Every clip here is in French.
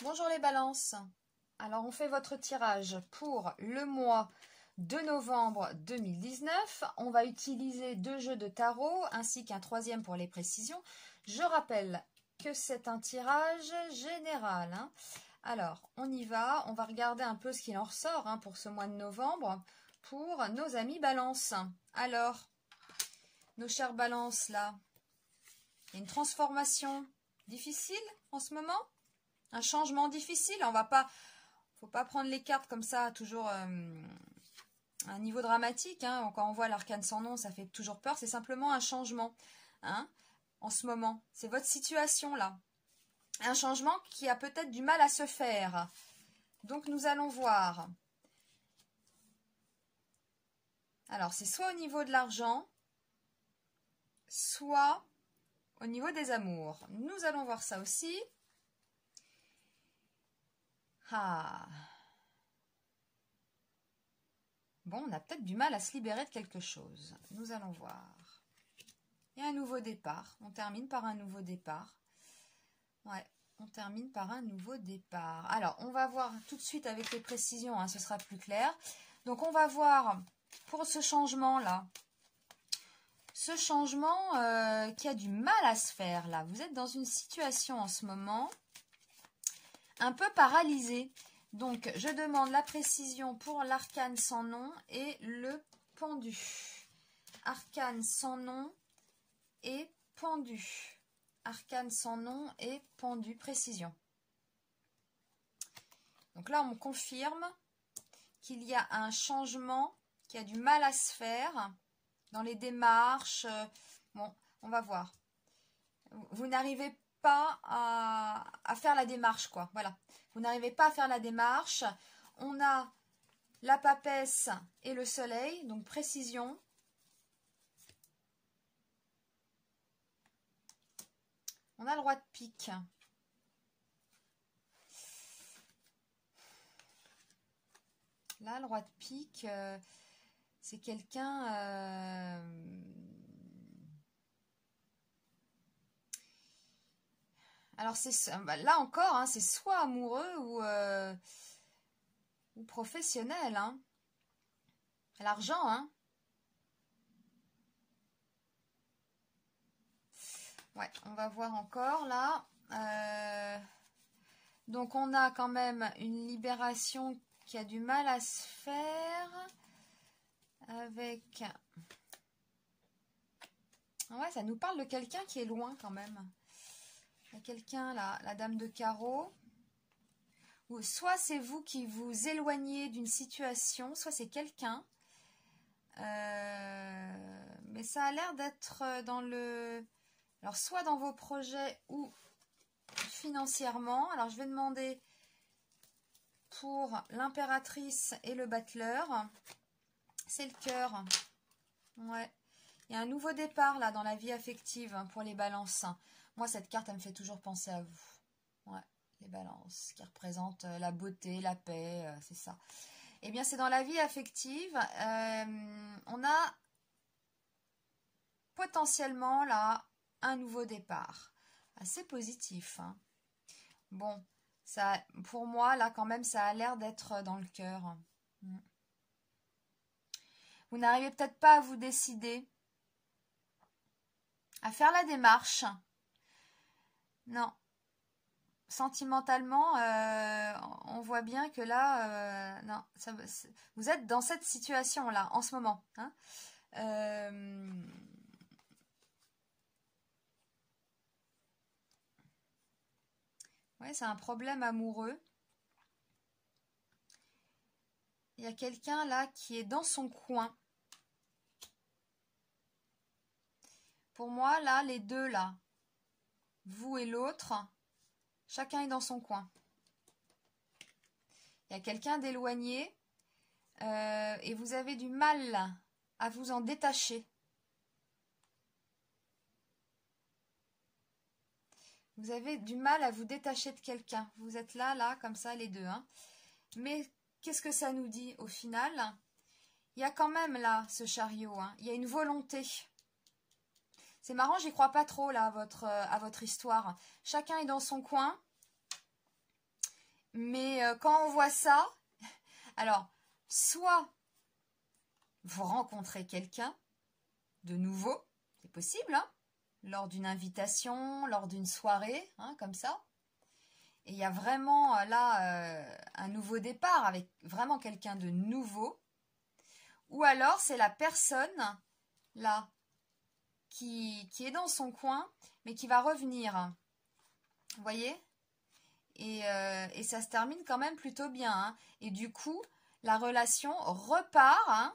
Bonjour les balances. Alors on fait votre tirage pour le mois de novembre 2019. On va utiliser 2 jeux de tarot ainsi qu'un troisième pour les précisions. Je rappelle que c'est un tirage général. Alors on y va, on va regarder un peu ce qu'il en ressort pour ce mois de novembre pour nos amis balances. Alors, nos chers balances là, il y a une transformation difficile en ce moment? Un changement difficile, faut pas prendre les cartes comme ça, toujours à un niveau dramatique. Quand on voit l'arcane sans nom, ça fait toujours peur. C'est simplement un changement en ce moment. C'est votre situation là. Un changement qui a peut-être du mal à se faire. Donc nous allons voir. Alors c'est soit au niveau de l'argent, soit au niveau des amours. Nous allons voir ça aussi. Bon, on a peut-être du mal à se libérer de quelque chose. Nous allons voir. Il y a un nouveau départ. On termine par un nouveau départ. Ouais, on termine par un nouveau départ. Alors, on va voir tout de suite avec les précisions, ce sera plus clair. Donc, on va voir pour ce changement-là. Ce changement qui a du mal à se faire, là. Vous êtes dans une situation en ce moment un peu paralysée. Donc, je demande la précision pour l'arcane sans nom et le pendu. Arcane sans nom et pendu. Arcane sans nom et pendu. Précision. Donc là, on me confirme qu'il y a un changement qui a du mal à se faire dans les démarches. Bon, on va voir. Vous n'arrivez pas à faire la démarche, quoi. Voilà. Vous n'arrivez pas à faire la démarche. On a la papesse et le soleil, donc précision. On a le roi de pique. Là, le roi de pique, c'est quelqu'un... Alors, là encore, c'est soit amoureux ou professionnel. L'argent, Ouais, on va voir encore, là. Donc, on a quand même une libération qui a du mal à se faire. Avec... Ouais, ça nous parle de quelqu'un qui est loin, quand même. Il y a quelqu'un, là, la dame de carreau. Ou soit c'est vous qui vous éloignez d'une situation, soit c'est quelqu'un. Mais ça a l'air d'être dans le... Alors, soit dans vos projets ou financièrement. Alors, je vais demander pour l'impératrice et le battleur. C'est le cœur. Ouais. Il y a un nouveau départ, là, dans la vie affective pour les balances. Moi, cette carte, elle me fait toujours penser à vous. Ouais, les balances, qui représentent la beauté, la paix, c'est ça. Eh bien, c'est dans la vie affective. On a potentiellement, là, un nouveau départ. Assez positif. Bon, ça, pour moi, là, quand même, ça a l'air d'être dans le cœur. Vous n'arrivez peut-être pas à vous décider à faire la démarche. Non. Sentimentalement, on voit bien que là, non, vous êtes dans cette situation-là, en ce moment. Ouais, c'est un problème amoureux. Il y a quelqu'un là qui est dans son coin. Pour moi, là, les deux, là, vous et l'autre, chacun est dans son coin. Il y a quelqu'un d'éloigné et vous avez du mal à vous en détacher. Vous avez du mal à vous détacher de quelqu'un. Vous êtes là, comme ça, les deux. Mais qu'est-ce que ça nous dit au final? Il y a quand même là, ce chariot. Il y a une volonté. C'est marrant, j'y crois pas trop là à votre histoire. Chacun est dans son coin. Mais quand on voit ça, alors, soit vous rencontrez quelqu'un de nouveau, c'est possible, hein, lors d'une invitation, lors d'une soirée, hein, comme ça. Et il y a vraiment là un nouveau départ avec vraiment quelqu'un de nouveau. Ou alors c'est la personne là qui est dans son coin mais qui va revenir. Vous voyez? Et ça se termine quand même plutôt bien. Hein. Et du coup, la relation repart, hein,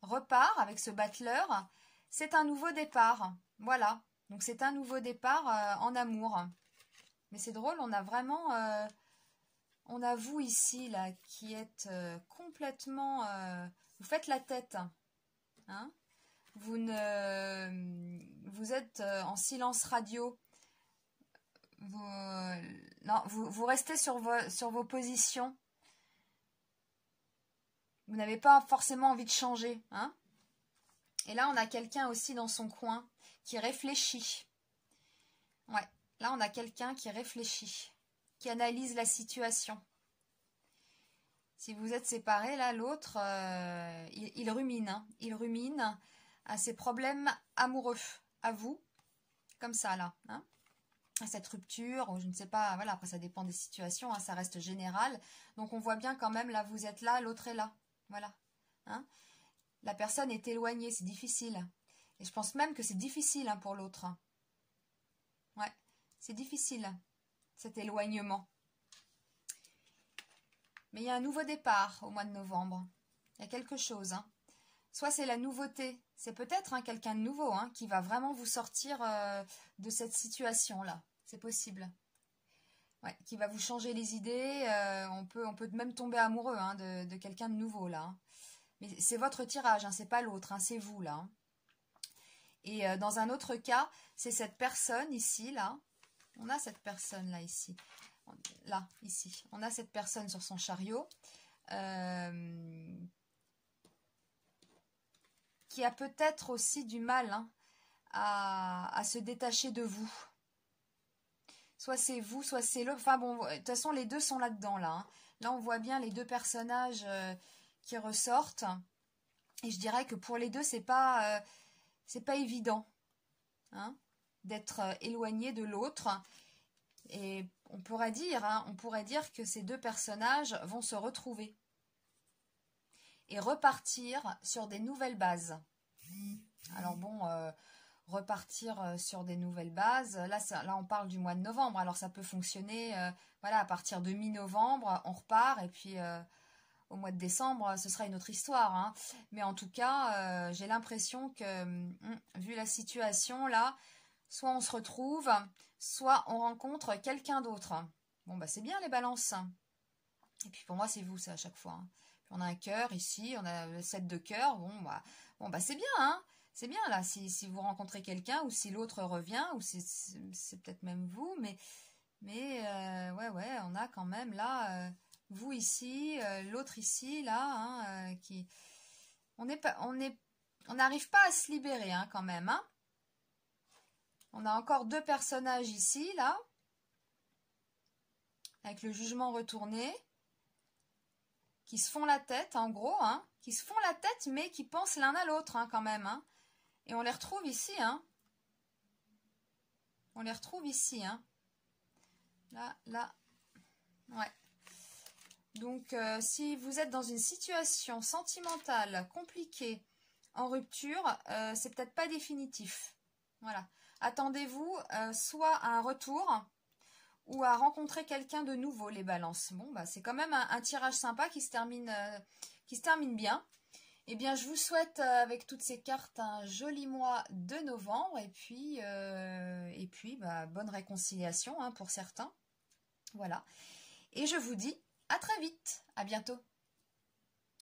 repart avec ce battleur. C'est un nouveau départ. Voilà. Donc c'est un nouveau départ en amour. Mais c'est drôle, on a vraiment... on a vous ici, là, qui êtes complètement... vous faites la tête. Hein, vous êtes en silence radio. Vous restez sur vos positions. Vous n'avez pas forcément envie de changer. Hein. Et là, on a quelqu'un aussi dans son coin qui réfléchit. Ouais. Là, on a quelqu'un qui réfléchit, qui analyse la situation. Si vous êtes séparés, là, l'autre, il rumine. Hein. Il rumine à ses problèmes amoureux, à vous, comme ça, là. Hein, à cette rupture, ou je ne sais pas, voilà, après ça dépend des situations, hein, ça reste général. Donc, on voit bien quand même, là, vous êtes là, l'autre est là. Voilà. Hein, la personne est éloignée, c'est difficile. Et je pense même que c'est difficile hein, pour l'autre. Ouais. C'est difficile, cet éloignement. Mais il y a un nouveau départ au mois de novembre. Il y a quelque chose. Hein. Soit c'est la nouveauté. C'est peut-être hein, quelqu'un de nouveau hein, qui va vraiment vous sortir de cette situation-là. C'est possible. Ouais, qui va vous changer les idées. On peut même tomber amoureux hein, de quelqu'un de nouveau là. Hein. Mais c'est votre tirage, hein, c'est pas l'autre, hein, c'est vous là. Hein. Et dans un autre cas, c'est cette personne ici, là. On a cette personne-là, ici. Là, ici. On a cette personne sur son chariot. Qui a peut-être aussi du mal hein, à se détacher de vous. Soit c'est vous, soit c'est l'autre. Enfin bon, de toute façon, les deux sont là-dedans, là. Hein. Là, on voit bien les deux personnages qui ressortent. Et je dirais que pour les deux, c'est pas évident. Hein, d'être éloigné de l'autre. Et on pourrait dire que ces deux personnages vont se retrouver et repartir sur des nouvelles bases. Alors bon, repartir sur des nouvelles bases, là on parle du mois de novembre, alors ça peut fonctionner, voilà, à partir de mi-novembre, on repart, et puis au mois de décembre, ce sera une autre histoire. Hein. Mais en tout cas, j'ai l'impression que, vu la situation là, soit on se retrouve, soit on rencontre quelqu'un d'autre. Bon, bah c'est bien les balances. Et puis pour moi, c'est vous, ça, à chaque fois. Hein. Puis on a un cœur ici, on a le 7 de cœur. Bon, bah c'est bien, hein. C'est bien, là, si vous rencontrez quelqu'un, ou si l'autre revient, ou c'est peut-être même vous, mais ouais, on a quand même, là, vous ici, l'autre ici, là, hein, qui... On n'arrive pas à se libérer, hein, quand même, hein. On a encore deux personnages ici, là, avec le jugement retourné, qui se font la tête, en gros, hein, qui se font la tête, mais qui pensent l'un à l'autre, hein, quand même, hein. Et on les retrouve ici, hein. On les retrouve ici, hein. Là, ouais. Donc, si vous êtes dans une situation sentimentale compliquée, en rupture, c'est peut-être pas définitif. Voilà. Attendez-vous soit à un retour ou à rencontrer quelqu'un de nouveau, les balances. Bon, bah, c'est quand même un tirage sympa qui se termine bien. Eh bien, je vous souhaite avec toutes ces cartes un joli mois de novembre et puis bah, bonne réconciliation hein, pour certains. Voilà. Et je vous dis à très vite. À bientôt.